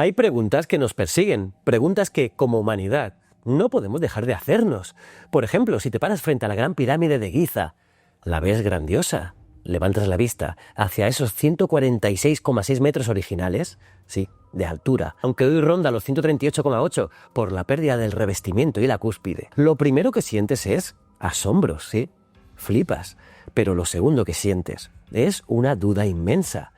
Hay preguntas que nos persiguen, preguntas que, como humanidad, no podemos dejar de hacernos. Por ejemplo, si te paras frente a la Gran Pirámide de Giza, ¿la ves grandiosa? ¿Levantas la vista hacia esos 146,6 metros originales? Sí, de altura, aunque hoy ronda los 138,8 por la pérdida del revestimiento y la cúspide. Lo primero que sientes es asombro, ¿sí? Flipas. Pero lo segundo que sientes es una duda inmensa.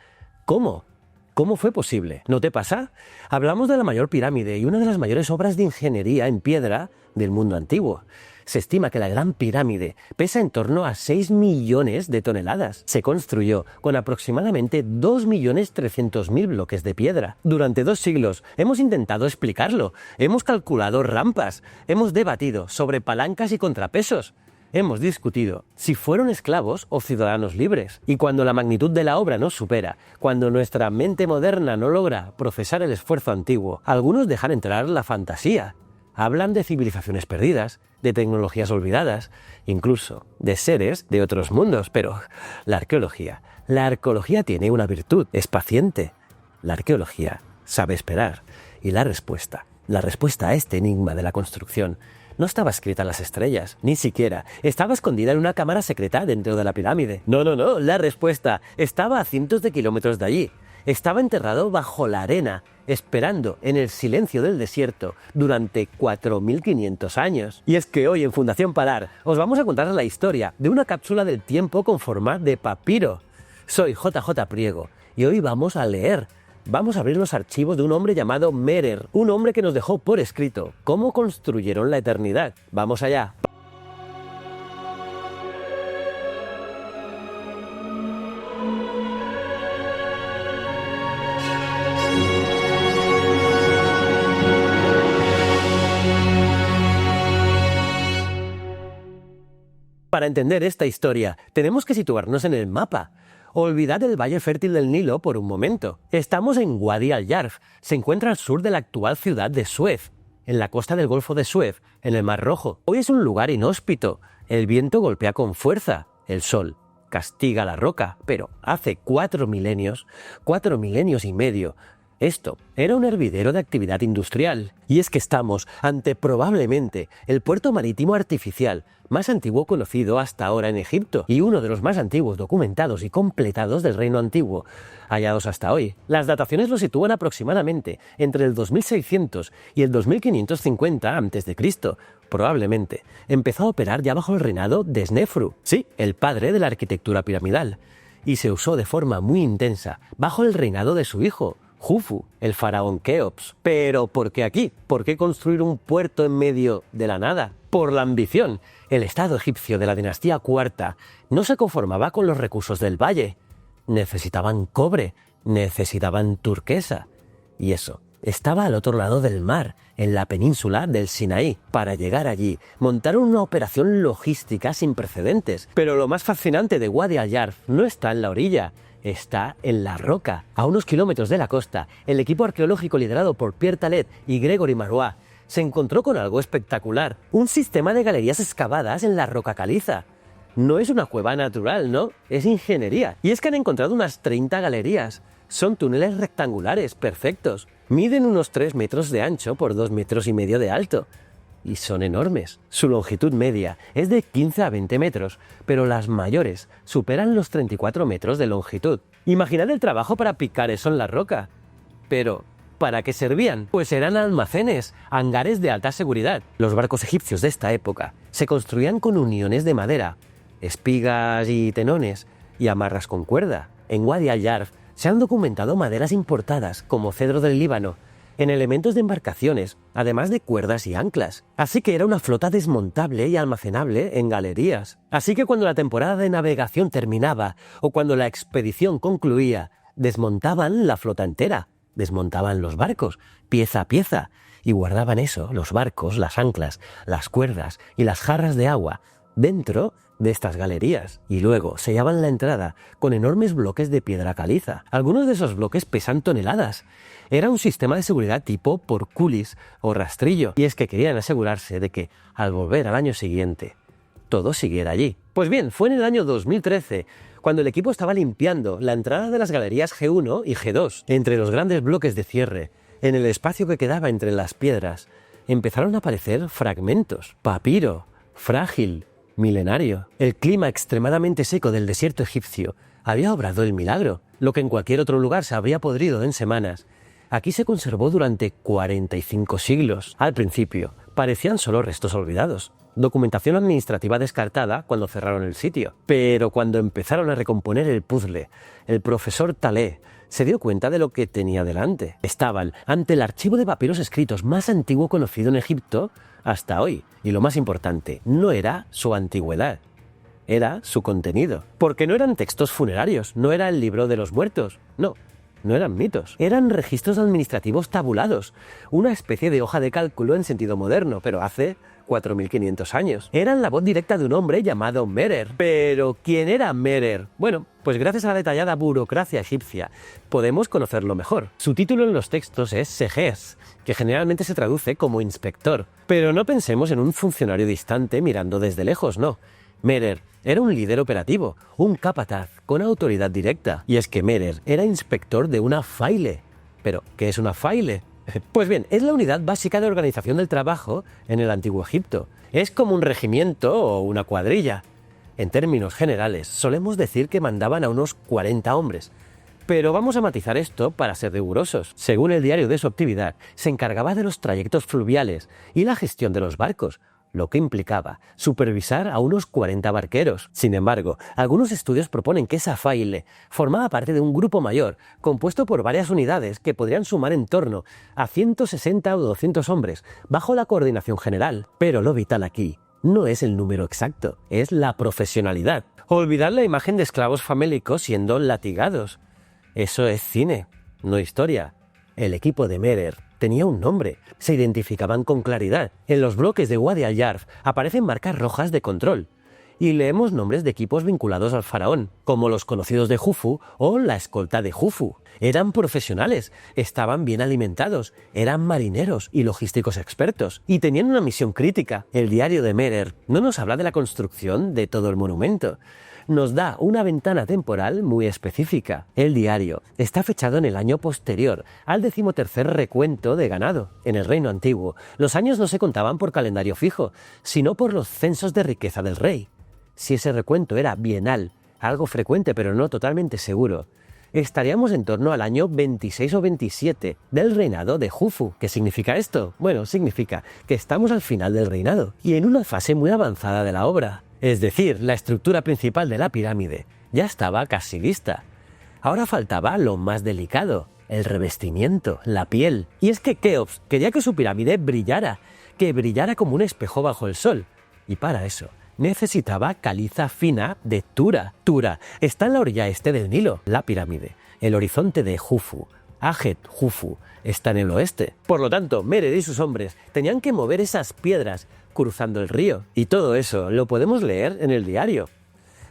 ¿Cómo? ¿Cómo fue posible? ¿No te pasa? Hablamos de la mayor pirámide y una de las mayores obras de ingeniería en piedra del mundo antiguo. Se estima que la Gran Pirámide pesa en torno a 6 millones de toneladas. Se construyó con aproximadamente 2.300.000 bloques de piedra. Durante 2 siglos hemos intentado explicarlo. Hemos calculado rampas. Hemos debatido sobre palancas y contrapesos. Hemos discutido si fueron esclavos o ciudadanos libres. Y cuando la magnitud de la obra nos supera, cuando nuestra mente moderna no logra procesar el esfuerzo antiguo, algunos dejan entrar la fantasía. Hablan de civilizaciones perdidas, de tecnologías olvidadas, incluso de seres de otros mundos. Pero la arqueología tiene una virtud, es paciente. La arqueología sabe esperar. Y la respuesta a este enigma de la construcción no estaba escrita en las estrellas, ni siquiera estaba escondida en una cámara secreta dentro de la pirámide. No, la respuesta estaba a cientos de kilómetros de allí. Estaba enterrado bajo la arena, esperando en el silencio del desierto durante 4.500 años. Y es que hoy en Fundación Palar os vamos a contar la historia de una cápsula del tiempo con forma de papiro. Soy JJ Priego y hoy vamos a abrir los archivos de un hombre llamado Merer, un hombre que nos dejó por escrito cómo construyeron la eternidad. ¡Vamos allá! Para entender esta historia, tenemos que situarnos en el mapa. Olvidad el valle fértil del Nilo por un momento. Estamos en Wadi al-Yarf. Se encuentra al sur de la actual ciudad de Suez, en la costa del Golfo de Suez, en el Mar Rojo. Hoy es un lugar inhóspito. El viento golpea con fuerza. El sol castiga la roca. Pero hace 4 milenios y medio, esto era un hervidero de actividad industrial. Y es que estamos ante probablemente el puerto marítimo artificial más antiguo conocido hasta ahora en Egipto y uno de los más antiguos documentados y completados del Reino Antiguo, hallados hasta hoy. Las dataciones lo sitúan aproximadamente entre el 2600 y el 2550 a.C. Probablemente empezó a operar ya bajo el reinado de Snefru, sí, el padre de la arquitectura piramidal, y se usó de forma muy intensa bajo el reinado de su hijo, Jufu, el faraón Keops. Pero ¿por qué aquí? ¿Por qué construir un puerto en medio de la nada? Por la ambición. El Estado egipcio de la dinastía IV no se conformaba con los recursos del valle. Necesitaban cobre, necesitaban turquesa. Y eso estaba al otro lado del mar, en la península del Sinaí. Para llegar allí, montaron una operación logística sin precedentes. Pero lo más fascinante de Wadi al-Yarf no está en la orilla, está en la roca. A unos kilómetros de la costa, el equipo arqueológico liderado por Pierre Talet y Gregory Marois se encontró con algo espectacular: un sistema de galerías excavadas en la roca caliza. No es una cueva natural, ¿no? Es ingeniería. Y es que han encontrado unas 30 galerías. Son túneles rectangulares, perfectos. Miden unos 3 metros de ancho por 2,5 metros de alto. Y son enormes. Su longitud media es de 15 a 20 metros, pero las mayores superan los 34 metros de longitud. Imaginad el trabajo para picar eso en la roca. Pero ¿para qué servían? Pues eran almacenes, hangares de alta seguridad. Los barcos egipcios de esta época se construían con uniones de madera, espigas y tenones y amarras con cuerda. En Wadi al-Yarf se han documentado maderas importadas, como cedro del Líbano, en elementos de embarcaciones, además de cuerdas y anclas. Así que era una flota desmontable y almacenable en galerías. Así que cuando la temporada de navegación terminaba o cuando la expedición concluía, desmontaban la flota entera. Desmontaban los barcos, pieza a pieza, y guardaban eso, los barcos, las anclas, las cuerdas y las jarras de agua, dentro de estas galerías. Y luego sellaban la entrada con enormes bloques de piedra caliza. Algunos de esos bloques pesan toneladas. Era un sistema de seguridad tipo porculis o rastrillo. Y es que querían asegurarse de que, al volver al año siguiente, todo siguiera allí. Pues bien, fue en el año 2013 cuando el equipo estaba limpiando la entrada de las galerías G1 y G2. Entre los grandes bloques de cierre En el espacio que quedaba entre las piedras empezaron a aparecer fragmentos, papiro, frágil, milenario. El clima extremadamente seco del desierto egipcio había obrado el milagro. Lo que en cualquier otro lugar se habría podrido en semanas, aquí se conservó durante 45 siglos. Al principio, parecían solo restos olvidados, documentación administrativa descartada cuando cerraron el sitio. Pero cuando empezaron a recomponer el puzzle, el profesor Talé se dio cuenta de lo que tenía delante. Estaban ante el archivo de papiros escritos más antiguo conocido en Egipto hasta hoy. Y lo más importante, no era su antigüedad, era su contenido. Porque no eran textos funerarios, no era el libro de los muertos, no eran mitos. Eran registros administrativos tabulados, una especie de hoja de cálculo en sentido moderno, pero hace 4.500 años. Eran la voz directa de un hombre llamado Merer. ¿Pero quién era Merer? Bueno, pues gracias a la detallada burocracia egipcia podemos conocerlo mejor. Su título en los textos es Seges, que generalmente se traduce como inspector. Pero no pensemos en un funcionario distante mirando desde lejos, no. Merer era un líder operativo, un capataz con autoridad directa. Y es que Merer era inspector de una faile. ¿Pero qué es una faile? Pues bien, es la unidad básica de organización del trabajo en el Antiguo Egipto. Es como un regimiento o una cuadrilla. En términos generales, solemos decir que mandaban a unos 40 hombres. Pero vamos a matizar esto para ser rigurosos. Según el diario de su actividad, se encargaba de los trayectos fluviales y la gestión de los barcos, lo que implicaba supervisar a unos 40 barqueros. Sin embargo, algunos estudios proponen que esa faile formaba parte de un grupo mayor, compuesto por varias unidades que podrían sumar en torno a 160 o 200 hombres, bajo la coordinación general. Pero lo vital aquí no es el número exacto, es la profesionalidad. Olvidar la imagen de esclavos famélicos siendo latigados. Eso es cine, no historia. El equipo de Merer tenía un nombre, se identificaban con claridad. En los bloques de Wadi al-Yarf aparecen marcas rojas de control. Y leemos nombres de equipos vinculados al faraón, como los conocidos de Jufu o la escolta de Jufu. Eran profesionales, estaban bien alimentados, eran marineros y logísticos expertos, y tenían una misión crítica. El diario de Merer no nos habla de la construcción de todo el monumento. Nos da una ventana temporal muy específica. El diario está fechado en el año posterior al 13º recuento de ganado. En el Reino Antiguo, los años no se contaban por calendario fijo, sino por los censos de riqueza del rey. Si ese recuento era bienal, algo frecuente pero no totalmente seguro, estaríamos en torno al año 26 o 27 del reinado de Jufu. ¿Qué significa esto? Bueno, significa que estamos al final del reinado y en una fase muy avanzada de la obra. Es decir, la estructura principal de la pirámide ya estaba casi lista. Ahora faltaba lo más delicado, el revestimiento, la piel. Y es que Keops quería que su pirámide brillara, que brillara como un espejo bajo el sol. Y para eso necesitaba caliza fina de Tura. Tura está en la orilla este del Nilo, la pirámide. El horizonte de Jufu, Ajet Jufu, está en el oeste. Por lo tanto, Merer y sus hombres tenían que mover esas piedras cruzando el río. Y todo eso lo podemos leer en el diario.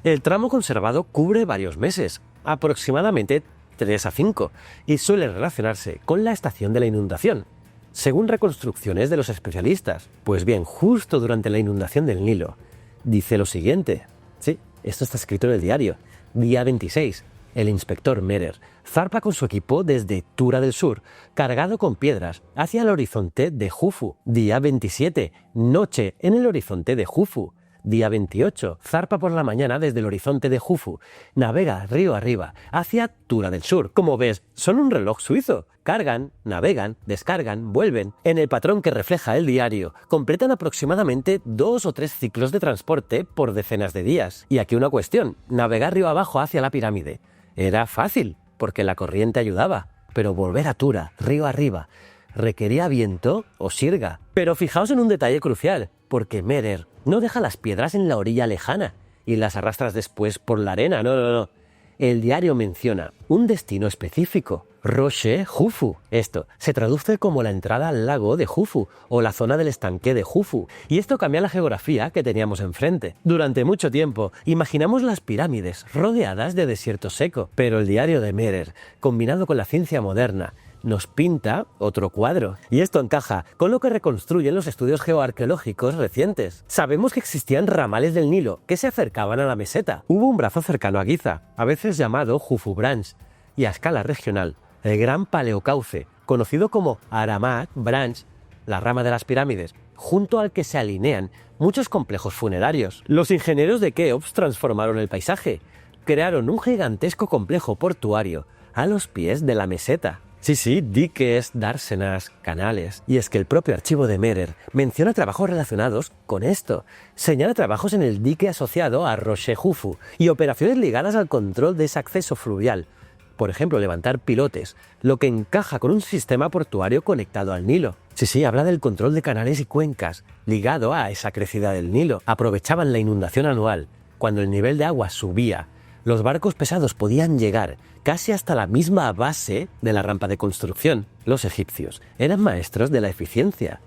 El tramo conservado cubre varios meses, aproximadamente 3 a 5, y suele relacionarse con la estación de la inundación, según reconstrucciones de los especialistas. Pues bien, justo durante la inundación del Nilo, dice lo siguiente. Sí, esto está escrito en el diario. Día 26. El inspector Merer zarpa con su equipo desde Tura del Sur, cargado con piedras, hacia el horizonte de Jufu. Día 27. Noche en el horizonte de Jufu. Día 28. Zarpa por la mañana desde el horizonte de Jufu. Navega río arriba hacia Tura del Sur. Como ves, son un reloj suizo. Cargan, navegan, descargan, vuelven. En el patrón que refleja el diario, completan aproximadamente 2 o 3 ciclos de transporte por decenas de días. Y aquí una cuestión. Navegar río abajo hacia la pirámide era fácil, porque la corriente ayudaba. Pero volver a Tura, río arriba, requería viento o sirga. Pero fijaos en un detalle crucial, porque Merer no deja las piedras en la orilla lejana y las arrastras después por la arena, no. El diario menciona un destino específico, Roche Jufu. Esto se traduce como la entrada al lago de Jufu o la zona del estanque de Jufu, y esto cambia la geografía que teníamos enfrente. Durante mucho tiempo imaginamos las pirámides rodeadas de desierto seco, pero el diario de Merer, combinado con la ciencia moderna, nos pinta otro cuadro. Y esto encaja con lo que reconstruyen los estudios geoarqueológicos recientes. Sabemos que existían ramales del Nilo que se acercaban a la meseta. Hubo un brazo cercano a Giza, a veces llamado Jufu Branch, y a escala regional, el Gran Paleocauce, conocido como Aramat Branch, la rama de las pirámides, junto al que se alinean muchos complejos funerarios. Los ingenieros de Keops transformaron el paisaje, crearon un gigantesco complejo portuario a los pies de la meseta. Sí, diques, dársenas, canales. Y es que el propio archivo de Merer menciona trabajos relacionados con esto. Señala trabajos en el dique asociado a Roche Jufu y operaciones ligadas al control de ese acceso fluvial. Por ejemplo, levantar pilotes, lo que encaja con un sistema portuario conectado al Nilo. Sí, habla del control de canales y cuencas, ligado a esa crecida del Nilo. Aprovechaban la inundación anual. Cuando el nivel de agua subía, los barcos pesados podían llegar casi hasta la misma base de la rampa de construcción. Los egipcios eran maestros de la eficiencia.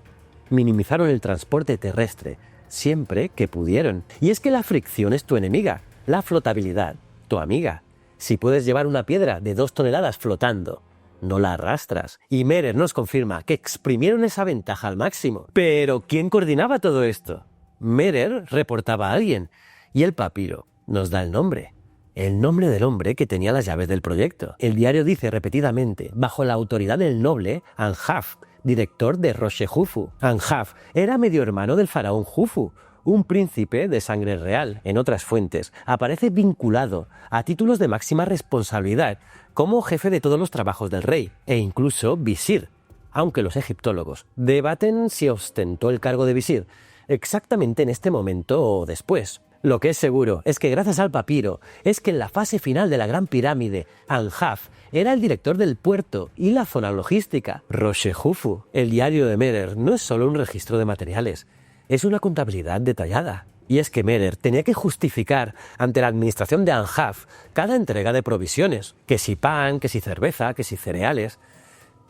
Minimizaron el transporte terrestre siempre que pudieron. Y es que la fricción es tu enemiga, la flotabilidad, tu amiga. Si puedes llevar una piedra de 2 toneladas flotando, no la arrastras. Y Merer nos confirma que exprimieron esa ventaja al máximo. Pero ¿quién coordinaba todo esto? Merer reportaba a alguien y el papiro nos da el nombre del hombre que tenía las llaves del proyecto. El diario dice repetidamente, bajo la autoridad del noble Anjaf, director de Roche Jufu. Anjaf era medio hermano del faraón Jufu, un príncipe de sangre real. En otras fuentes aparece vinculado a títulos de máxima responsabilidad como jefe de todos los trabajos del rey e incluso visir, aunque los egiptólogos debaten si ostentó el cargo de visir exactamente en este momento o después. Lo que es seguro es que gracias al papiro es que en la fase final de la Gran Pirámide, Anjaf era el director del puerto y la zona logística. Roche Jufu, el diario de Merer, no es solo un registro de materiales, es una contabilidad detallada. Y es que Merer tenía que justificar ante la administración de Anjaf cada entrega de provisiones, que si pan, que si cerveza, que si cereales.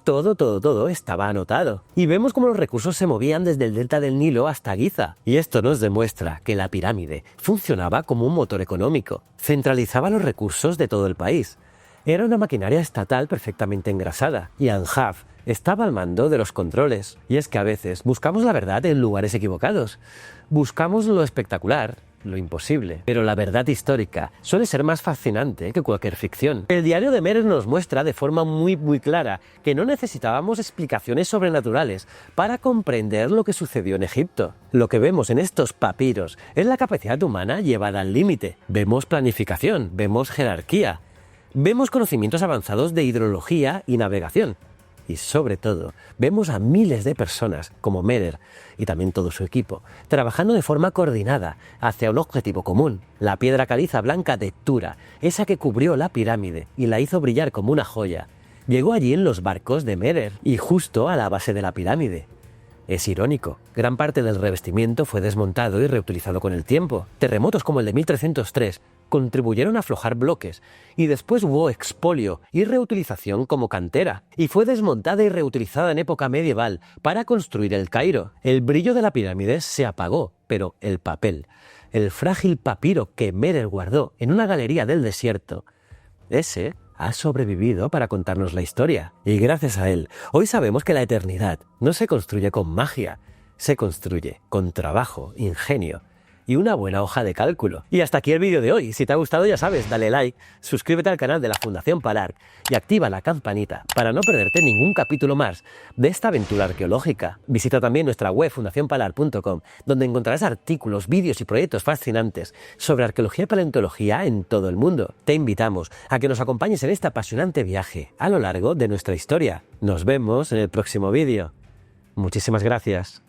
Todo estaba anotado. Y vemos cómo los recursos se movían desde el delta del Nilo hasta Giza. Y esto nos demuestra que la pirámide funcionaba como un motor económico. Centralizaba los recursos de todo el país. Era una maquinaria estatal perfectamente engrasada. Y Anjaf estaba al mando de los controles. Y es que a veces buscamos la verdad en lugares equivocados. Buscamos lo espectacular, lo imposible. Pero la verdad histórica suele ser más fascinante que cualquier ficción. El diario de Merer nos muestra de forma muy clara que no necesitábamos explicaciones sobrenaturales para comprender lo que sucedió en Egipto. Lo que vemos en estos papiros es la capacidad humana llevada al límite. Vemos planificación, vemos jerarquía, vemos conocimientos avanzados de hidrología y navegación. Y sobre todo, vemos a miles de personas, como Merer y también todo su equipo, trabajando de forma coordinada hacia un objetivo común, la piedra caliza blanca de Tura, esa que cubrió la pirámide y la hizo brillar como una joya. Llegó allí en los barcos de Merer y justo a la base de la pirámide. Es irónico, gran parte del revestimiento fue desmontado y reutilizado con el tiempo. Terremotos como el de 1303 contribuyeron a aflojar bloques y después hubo expolio y reutilización como cantera y fue desmontada y reutilizada en época medieval para construir el Cairo. El brillo de la pirámide se apagó, pero el papel, el frágil papiro que Merer guardó en una galería del desierto, ese ha sobrevivido para contarnos la historia. Y gracias a él, hoy sabemos que la eternidad no se construye con magia, se construye con trabajo, ingenio y una buena hoja de cálculo. Y hasta aquí el vídeo de hoy. Si te ha gustado, ya sabes, dale like, suscríbete al canal de la Fundación Palarc y activa la campanita para no perderte ningún capítulo más de esta aventura arqueológica. Visita también nuestra web fundacionpalarc.com, donde encontrarás artículos, vídeos y proyectos fascinantes sobre arqueología y paleontología en todo el mundo. Te invitamos a que nos acompañes en este apasionante viaje a lo largo de nuestra historia. Nos vemos en el próximo vídeo. Muchísimas gracias.